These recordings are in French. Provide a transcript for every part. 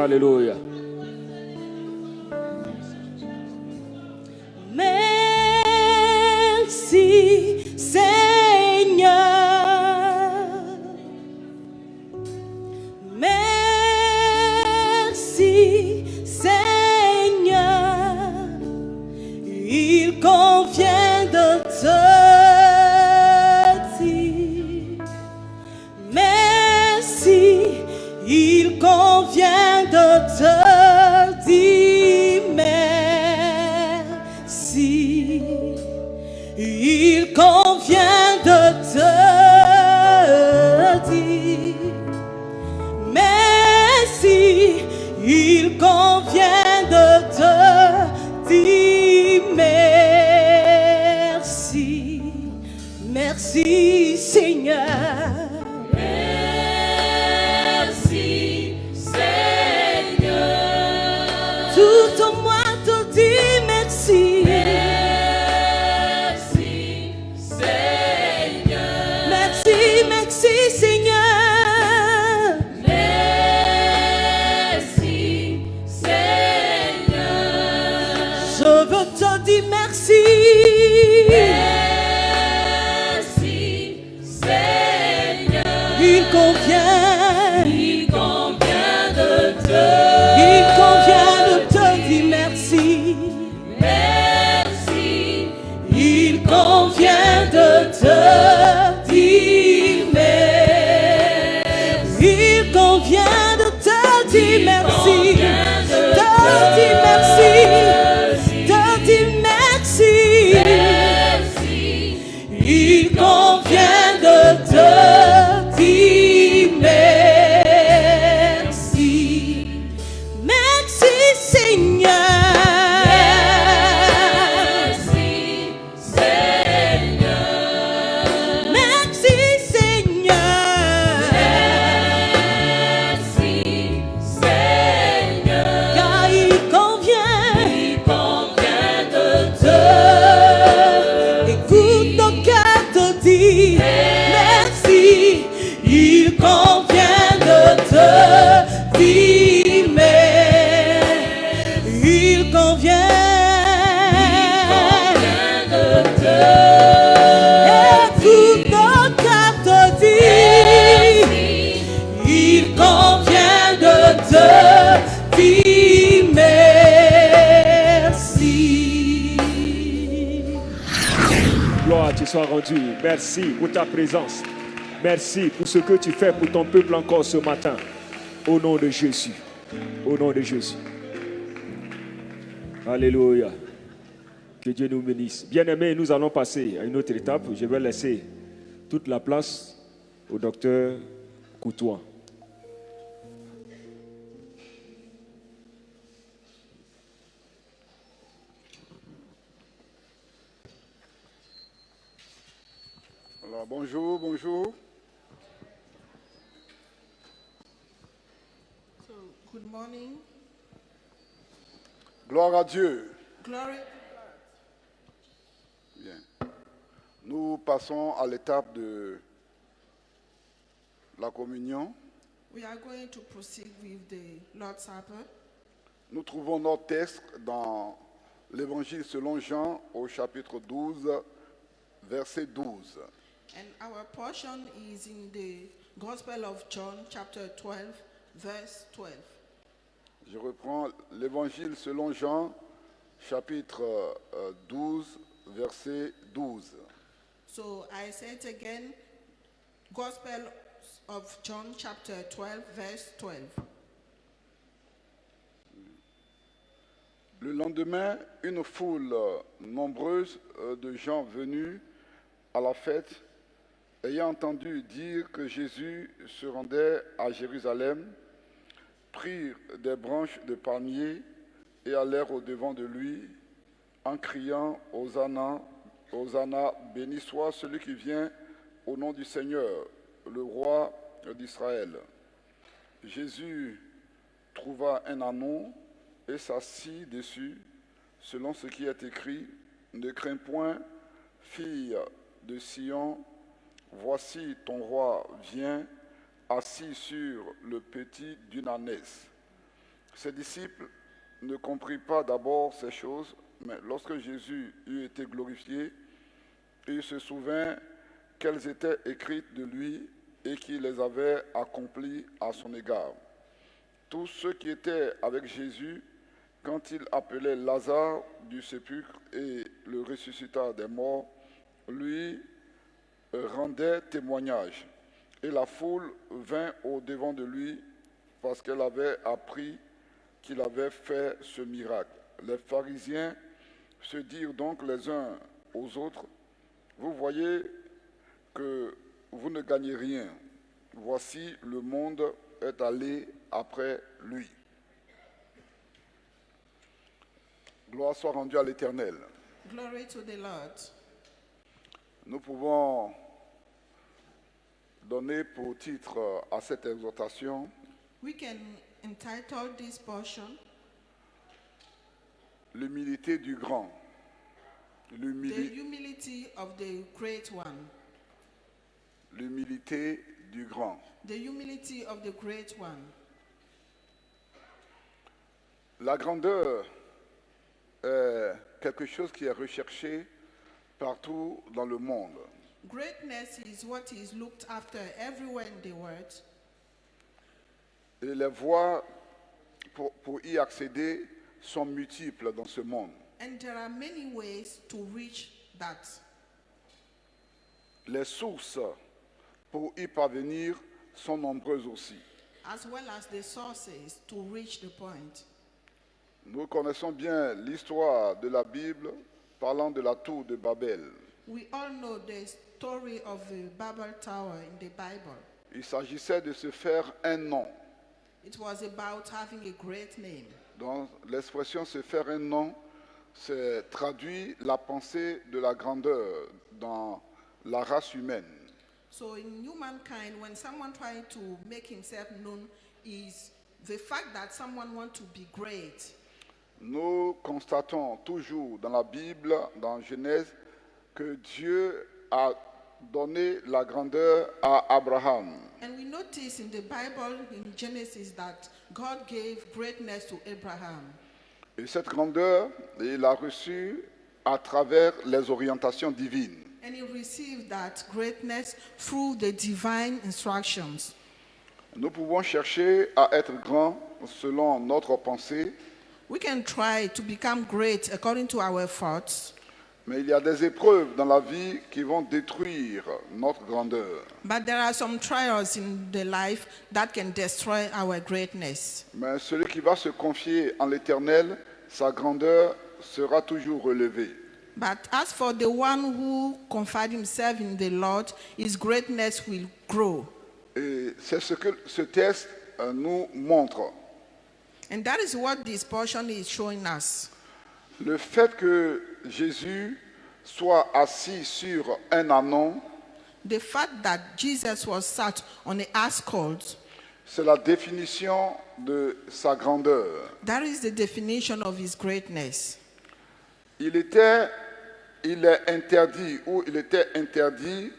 Alléluia. Merci Seigneur. Merci Seigneur. Il convient de te dire merci. Il convient de te dire merci. Il convient de te dire merci. Il convient de te dire merci. Merci Seigneur. Tout en moi te dit merci. Merci Seigneur. Merci, merci Seigneur. Merci Seigneur. Je veux te dire merci. Merci Seigneur. Il convient de te. Il convient de te dire merci. Merci. Il convient de te dire merci. Il convient de te dire merci. De dire merci. De dire merci. Il convient de te dire merci. Merci Seigneur. Merci Seigneur. Car il convient de te. Écoute ton cœur te dit merci. Il convient de te dire merci. Il convient de te. Écoute ton cœur te dit il convient de te dire merci. Gloire te soit rendue. Merci pour ta présence. Merci pour ce que tu fais pour ton peuple encore ce matin. Au nom de Jésus. Au nom de Jésus. Alléluia. Que Dieu nous bénisse. Bien-aimés, nous allons passer à une autre étape. Je vais laisser toute la place au docteur Courtois. Alors, bonjour, bonjour. So, good morning. Gloire à Dieu. Glory. Bien. Nous passons à l'étape de la communion. We are going to proceed with the Lord's Supper. Nous trouvons notre texte dans l'Évangile selon Jean au chapitre 12, verset 12. And our portion is in the Gospel of John, chapter 12, verse 12. Je reprends l'Évangile selon Jean, chapitre 12, verset 12. So I say it again, Gospel of John, chapter 12, verse 12. Le lendemain, une foule nombreuse de gens venus à la fête, ayant entendu dire que Jésus se rendait à Jérusalem, prirent des branches de palmier et allèrent au-devant de lui en criant « Hosanna, Hosanna, béni soit celui qui vient au nom du Seigneur, le roi d'Israël. » Jésus trouva un anon et s'assit dessus, selon ce qui est écrit, « Ne crains point, fille de Sion, voici ton roi vient, assis sur le petit d'une ânesse. » Ses disciples ne comprirent pas d'abord ces choses, mais lorsque Jésus eut été glorifié, il se souvint qu'elles étaient écrites de lui et qu'il les avait accomplies à son égard. Tous ceux qui étaient avec Jésus, quand il appelait Lazare du sépulcre et le ressuscita des morts, lui rendaient témoignage. Et la foule vint au-devant de lui parce qu'elle avait appris qu'il avait fait ce miracle. Les pharisiens se dirent donc les uns aux autres, « Vous voyez que vous ne gagnez rien. Voici, le monde est allé après lui. » Gloire soit rendue à l'Éternel. Glory to the Lord. Nous pouvons donner pour titre à cette exhortation We can entitle this portion, l'humilité du grand. The Humility of the Great One. L'humilité du grand. The Humility of the Great One. La grandeur est quelque chose qui est recherché partout dans le monde. Greatness is what is looked after everywhere in the world. Et les voies pour y accéder sont multiples dans ce monde. And there are many ways to reach that. Les sources pour y parvenir sont nombreuses aussi. As well as the sources to reach the point. Nous connaissons bien l'histoire de la Bible parlant de la tour de Babel. We all know the story of the Babel Tower in the Bible. Il s'agissait de se faire un nom. It was about having a great name. Donc l'expression se faire un nom, c'est traduit la pensée de la grandeur dans la race humaine. So in humankind, when someone trying to make himself known is the fact that someone wants to be great. Nous constatons toujours dans la Bible, dans Genèse, que Dieu a donné la grandeur à Abraham. And we notice in the Bible, in Genesis, that God gave greatness to Abraham. Et cette grandeur, il l'a reçue à travers les orientations divines. And he received that greatness through the divine instructions. Nous pouvons chercher à être grands selon notre pensée, We can try to become great according to our thoughts, mais il y a des épreuves dans la vie qui vont détruire notre grandeur. but there are some trials in the life that can destroy our greatness. Mais celui qui va se confier en l'Éternel, sa grandeur sera toujours relevée. But as for the one who confide himself in the Lord, his greatness will grow. Et c'est ce que ce texte nous montre. And that is what this portion is showing us. Le fait que Jésus soit assis sur un ânon, The fact that Jesus was sat on the ass colt, c'est la définition de sa grandeur. that is the definition of his greatness. Il est interdit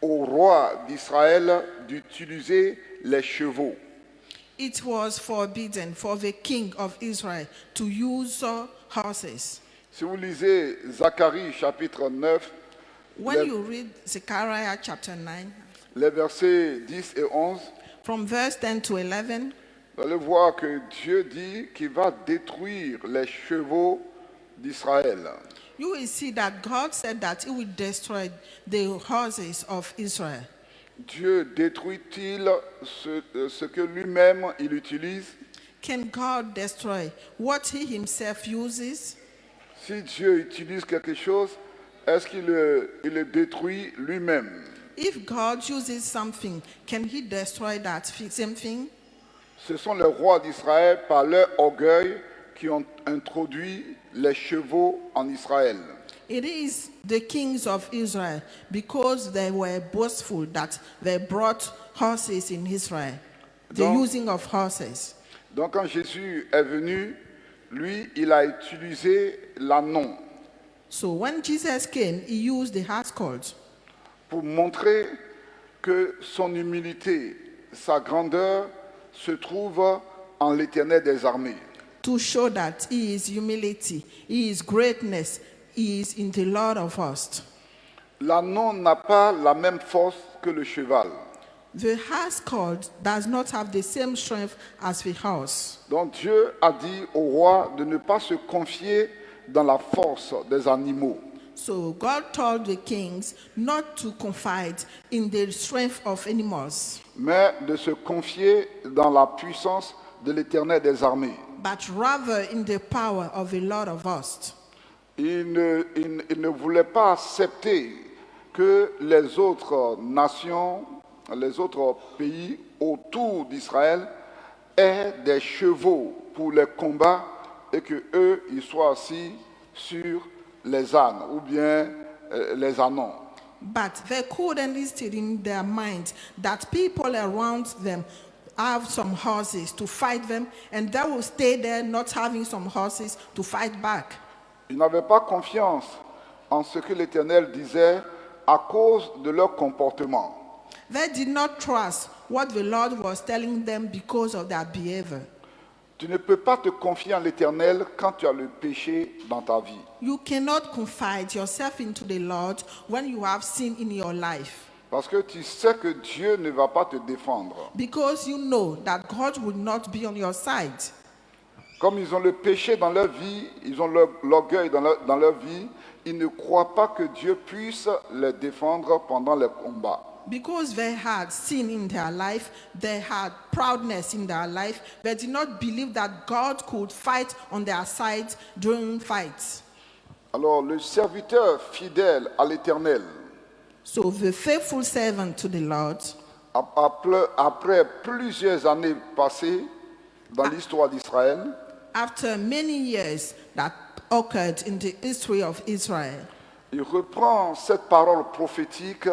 au roi d'Israël d'utiliser les chevaux. It was forbidden for the king of Israel to use horses. Si vous lisez Zacharie chapitre 9, When you read Zechariah chapter 9, les versets 10 et 11, from verse 10 to 11, vous allez voir que Dieu dit qu'il va détruire les chevaux d'Israël. you will see that God said that he will destroy the horses of Israel. Dieu détruit-il ce que lui-même il utilise? Can God destroy what he himself uses? Si Dieu utilise quelque chose, est-ce qu'il le détruit lui-même? If God uses something, can he destroy that same thing? Ce sont les rois d'Israël, par leur orgueil, qui ont introduit les chevaux en Israël. It is the kings of Israel, because they were boastful, that they brought horses in Israel. The Donc- using of horses. Donc quand Jésus est venu, lui, il a utilisé l'ânon So when Jesus came, he used the ass colt pour montrer que son humilité, sa grandeur se trouve en l'Éternel des armées. to show that he is humility, he is greatness, he is in the Lord of hosts. L'ânon n'a pas la même force que le cheval. The horse colt does not have the same strength as the horse. Donc Dieu a dit au roi de ne pas se confier dans la force des animaux, So God told the kings not to confide in the strength of animals, mais de se confier dans la puissance de l'Éternel des armées. but rather in the power of the Lord of hosts. Il ne voulait pas accepter que les autres nations, les autres pays autour d'Israël aient des chevaux pour les combats et que eux ils soient assis sur les ânes ou bien les ânons. But they couldn't list it in their mind that people around them have some horses to fight them, and they will stay there not having some horses to fight back. Ils n'avaient pas confiance en ce que l'Éternel disait à cause de leur comportement. They did not trust what the Lord was telling them because of their behavior. Tu ne peux pas te confier en l'Éternel quand tu as le péché dans ta vie. You cannot confide yourself into the Lord when you have sin in your life, Parce que tu sais que Dieu ne va pas te défendre. because you know that God will not be on your side. Comme ils ont le péché dans leur vie, ils ont l'orgueil dans leur vie, ils ne croient pas que Dieu puisse les défendre pendant les combats. Because they had sin in their life, they had proudness in their life, they did not believe that God could fight on their side during fights. Alors le serviteur fidèle à l'Éternel, So the faithful servant to the Lord, après plusieurs années passées dans l'histoire d'Israël, after many years that occurred in the history of Israel, il reprend cette parole prophétique,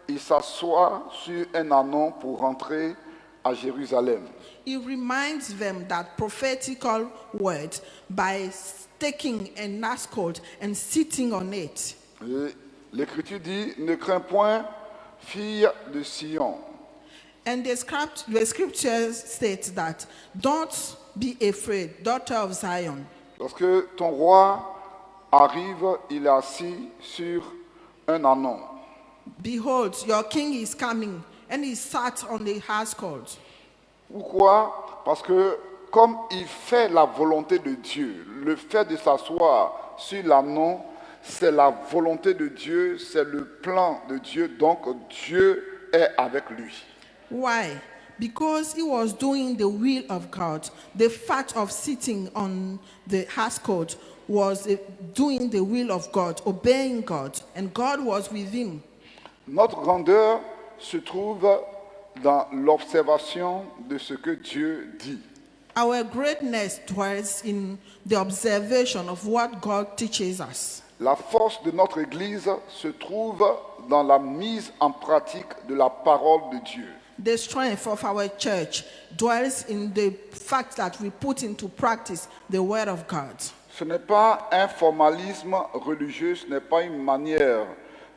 il s'assoit sur un ânon pour rentrer à Jérusalem. he reminds them that prophetical word by taking an ass colt and sitting on it. Et l'Écriture dit, ne crains point, fille de Sion. And the scriptures state that, don't be afraid, daughter of Zion. Lorsque ton roi arrive, il est assis sur un ânon. Behold, your king is coming, and he sat on the horse colt. Pourquoi? Parce que comme il fait la volonté de Dieu, le fait de s'asseoir sur l'ânon, c'est la volonté de Dieu, c'est le plan de Dieu, donc Dieu est avec lui. Why? Because he was doing the will of God. The fact of sitting on the horse colt was doing the will of God, obeying God, and God was with him. Notre grandeur se trouve dans l'observation de ce que Dieu dit. Our greatness dwells in the observation of what God teaches us. La force de notre Église se trouve dans la mise en pratique de la parole de Dieu. The strength of our church dwells in the fact that we put into practice the word of God. Ce n'est pas un formalisme religieux, ce n'est pas une manière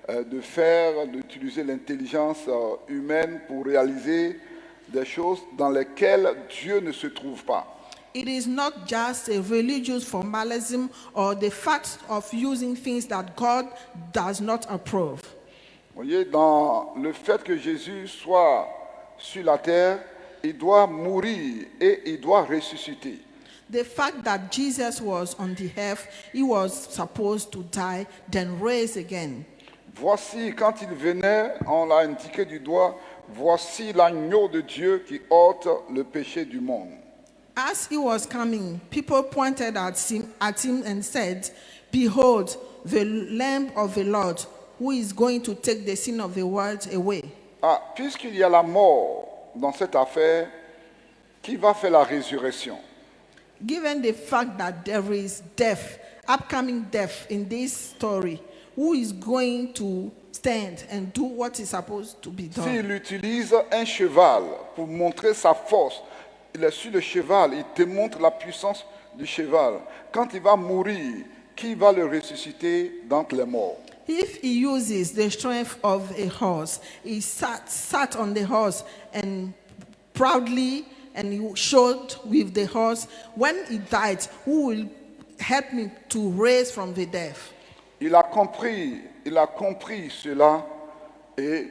de faire, d'utiliser l'intelligence humaine pour réaliser des choses dans lesquelles Dieu ne se trouve pas. It is not just a religious formalism or the fact of using things that God does not approve. Vous voyez, dans le fait que Jésus soit sur la terre, il doit mourir et il doit ressusciter. The fact that Jesus was on the earth, he was supposed to die, then raise again. Voici, quand il venait, on l'a indiqué du doigt, voici l'agneau de Dieu qui ôte le péché du monde. As he was coming, people pointed at him and said, behold, the Lamb of the Lord, who is going to take the sin of the world away. Ah, puisqu'il y a la mort dans cette affaire, qui va faire la résurrection? Given the fact that there is death, upcoming death in this story, who is going to stand and do what is supposed to be done? S'il utilise un cheval pour montrer sa force, il est sur le cheval, il te montre la puissance du cheval. Quand il va mourir, qui va le ressusciter d'entre les morts? If he uses the strength of a horse, he sat on the horse and proudly and he showed with the horse, when he died, who will help me to raise from the dead. Il a compris cela et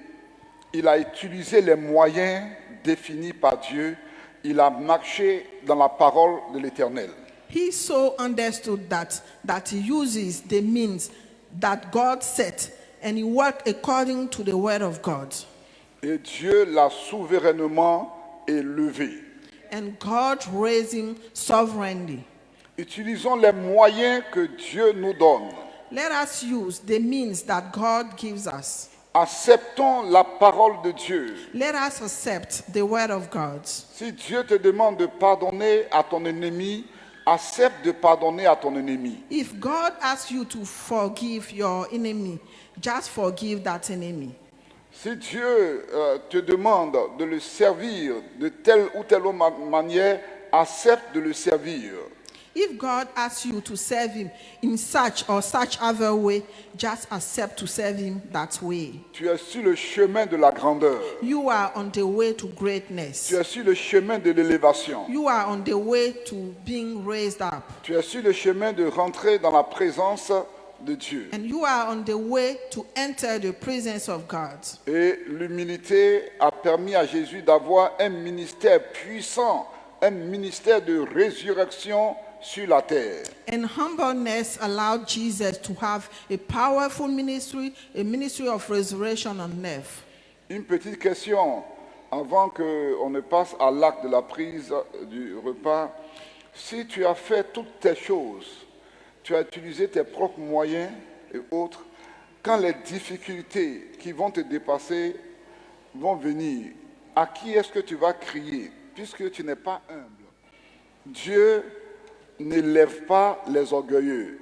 il a utilisé les moyens définis par Dieu. Il a marché dans la parole de l'Éternel. He so understood that he uses the means that God set, and he worked according to the word of God. Et Dieu l'a souverainement élevé. And God raised him sovereignly. Utilisons les moyens que Dieu nous donne. Let us use the means that God gives us. Acceptons la parole de Dieu. Let us accept the word of God. Si Dieu te demande de pardonner à ton ennemi, accepte de pardonner à ton ennemi. If God asks you to forgive your enemy, just forgive that enemy. Si Dieu te demande de le servir de telle ou telle manière, accepte de le servir. If God asks you to serve him in such or such other way, just accept to serve him that way. Tu es sur le chemin de la grandeur. You are on the way to greatness. Tu es sur le chemin de l'élévation. You are on the way to being raised up. Tu es sur le chemin de rentrer dans la présence de Dieu. And you are on the way to enter the presence of God. Et l'humilité a permis à Jésus d'avoir un ministère puissant, un ministère de résurrection sur la terre. And humbleness allowed Jesus to have a powerful ministry, a ministry of resurrection on earth. Une petite question avant qu'on ne passe à l'acte de la prise du repas. Si tu as fait toutes tes choses, tu as utilisé tes propres moyens et autres, quand les difficultés qui vont te dépasser vont venir, à qui est-ce que tu vas crier puisque tu n'es pas humble? Dieu n'élève pas les orgueilleux,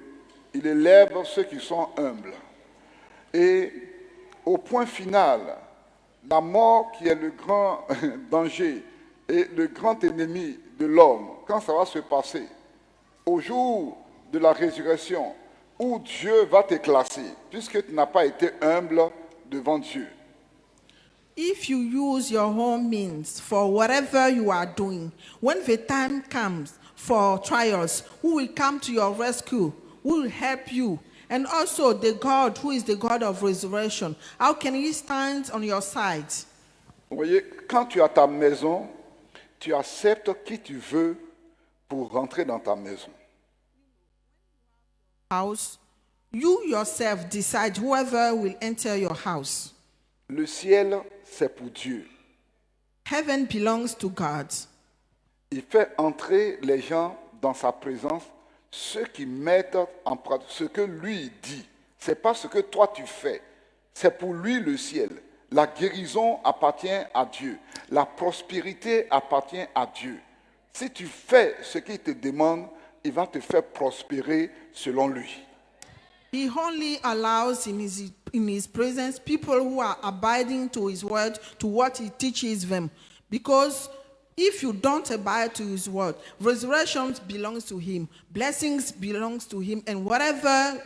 il élève ceux qui sont humbles. Et au point final, la mort qui est le grand danger et le grand ennemi de l'homme, quand ça va se passer, au jour de la résurrection, où Dieu va te classer, puisque tu n'as pas été humble devant Dieu. If you use your own means for whatever you are doing, when the time comes for trials, who will come to your rescue, who will help you, and also the God who is the God of resurrection, how can he stand on your side? Vous voyez, quand tu as ta maison, tu acceptes qui tu veux pour rentrer dans ta maison. House, you yourself decide whoever will enter your house. Le ciel, c'est pour Dieu. Heaven belongs to God. Il fait entrer les gens dans sa présence, ceux qui mettent en pratique ce que lui dit. Ce n'est pas ce que toi tu fais. C'est pour lui le ciel. La guérison appartient à Dieu. La prospérité appartient à Dieu. Si tu fais ce qu'il te demande, il va te faire prospérer selon lui. He only allows in his presence people who are abiding to his word, to what he teaches them. Because if you don't abide to his word, resurrection belongs to him, blessings belongs to him, and whatever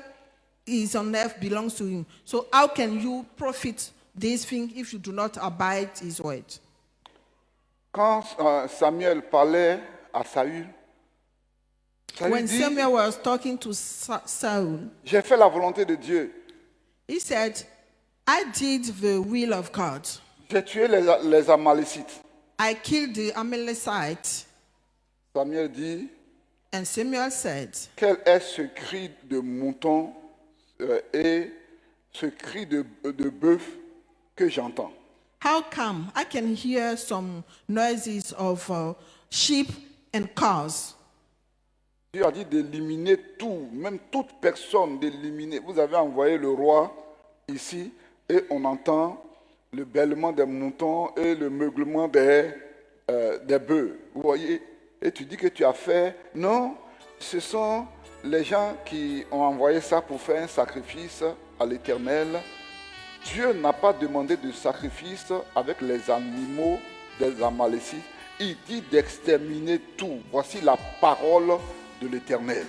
is on earth belongs to him. So how can you profit this thing if you do not abide his word? Quand Samuel parlait à Saül, Saül When dit, Samuel was talking to Saul, j'ai fait la volonté de Dieu. he said, I did the will of God. J'ai tué les Amalécites. I killed the Amalekites. Samuel dit, And Samuel said, quel est ce cri de mouton et ce cri de bœuf que j'entends? how come I can hear some noises of sheep and cows? Dieu a dit d'éliminer tout, même toute personne d'éliminer. Vous avez envoyé le roi ici et on entend le bêlement des moutons et le meuglement des bœufs. Vous voyez? Et tu dis que tu as fait. Non, ce sont les gens qui ont envoyé ça pour faire un sacrifice à l'Éternel. Dieu n'a pas demandé de sacrifice avec les animaux des Amalécites. Il dit d'exterminer tout. Voici la parole de l'Éternel.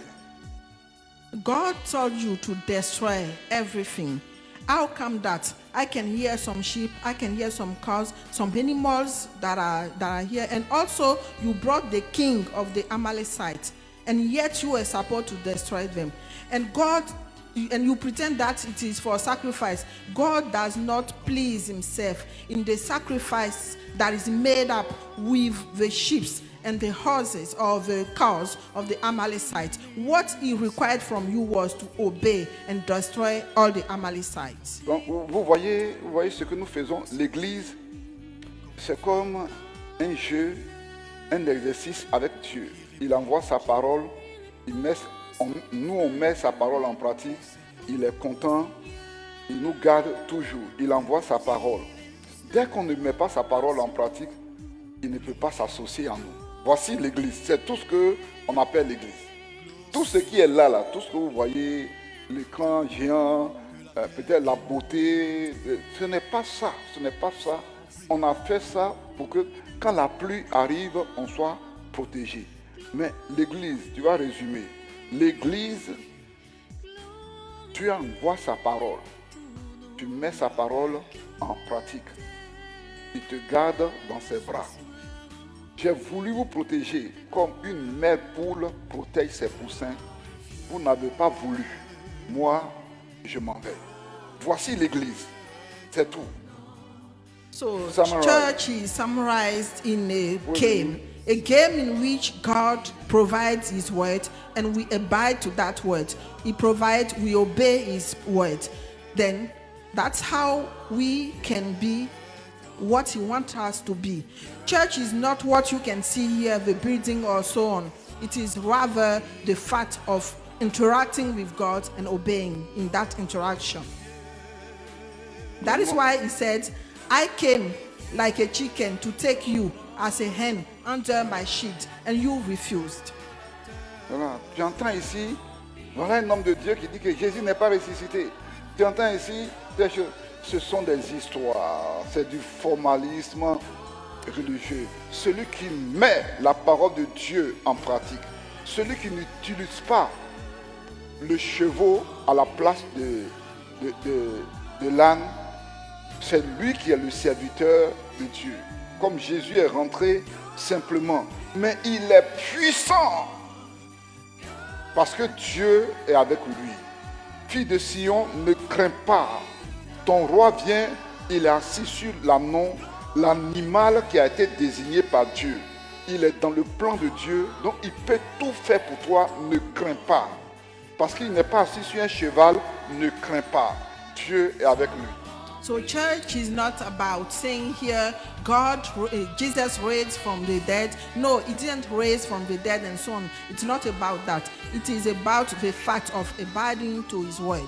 God told you to destroy everything. how come that I can hear some sheep, I can hear some cows, some animals that are here, and also you brought the king of the Amalekites, and yet you were supposed to destroy them. And God, and you pretend that it is for sacrifice. God does not please himself in the sacrifice that is made up with the sheep and the horses or the cows of the Amalekites. What he required from you was to obey and destroy all the Amalekites. Donc, vous voyez ce que nous faisons. L'église, c'est comme un jeu, un exercice avec Dieu. Il envoie sa parole, on met sa parole en pratique, il est content, il nous garde toujours, il envoie sa parole. Dès qu'on ne met pas sa parole en pratique, il ne peut pas s'associer à nous. Voici l'église, c'est tout ce qu'on appelle l'église. Tout ce qui est là, tout ce que vous voyez, l'écran géant, peut-être la beauté, ce n'est pas ça, On a fait ça pour que quand la pluie arrive, on soit protégé. Mais l'église, tu vas résumer, l'église, tu envoies sa parole, tu mets sa parole en pratique. Il te garde dans ses bras. J'ai voulu vous protéger comme une mère poule protège ses poussins. Vous n'avez pas voulu. Moi, je m'en vais. Voici l'église. C'est tout. So, church is summarized in a game in which God provides his word and we abide to that word. He provides, we obey his word. Then that's how we can be what he wants us to be. Church is not what you can see here, the building or so on. It is rather the fact of interacting with God and obeying in that interaction. That is why he said, I came like a chicken to take you as a hen under my sheet, and you refused. Voilà. Tu entends ici, voilà un homme de Dieu qui dit que Jésus n'est pas ressuscité. Tu entends ici, ce sont des histoires, c'est du formalisme religieux. Celui qui met la parole de Dieu en pratique, celui qui n'utilise pas le chevau à la place de l'âne, c'est lui qui est le serviteur de Dieu. Comme Jésus est rentré simplement, mais il est puissant parce que Dieu est avec lui. Fille de Sion, ne crains pas. Ton roi vient, il est assis sur l'animal qui a été désigné par Dieu. Il est dans le plan de Dieu, donc il peut tout faire pour toi, ne crains pas. Parce qu'il n'est pas assis sur un cheval, ne crains pas. Dieu est avec lui. So church is not about saying here, Jesus raised from the dead. No, he didn't raise from the dead and so on. It's not about that. It is about the fact of abiding to his word.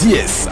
Diez.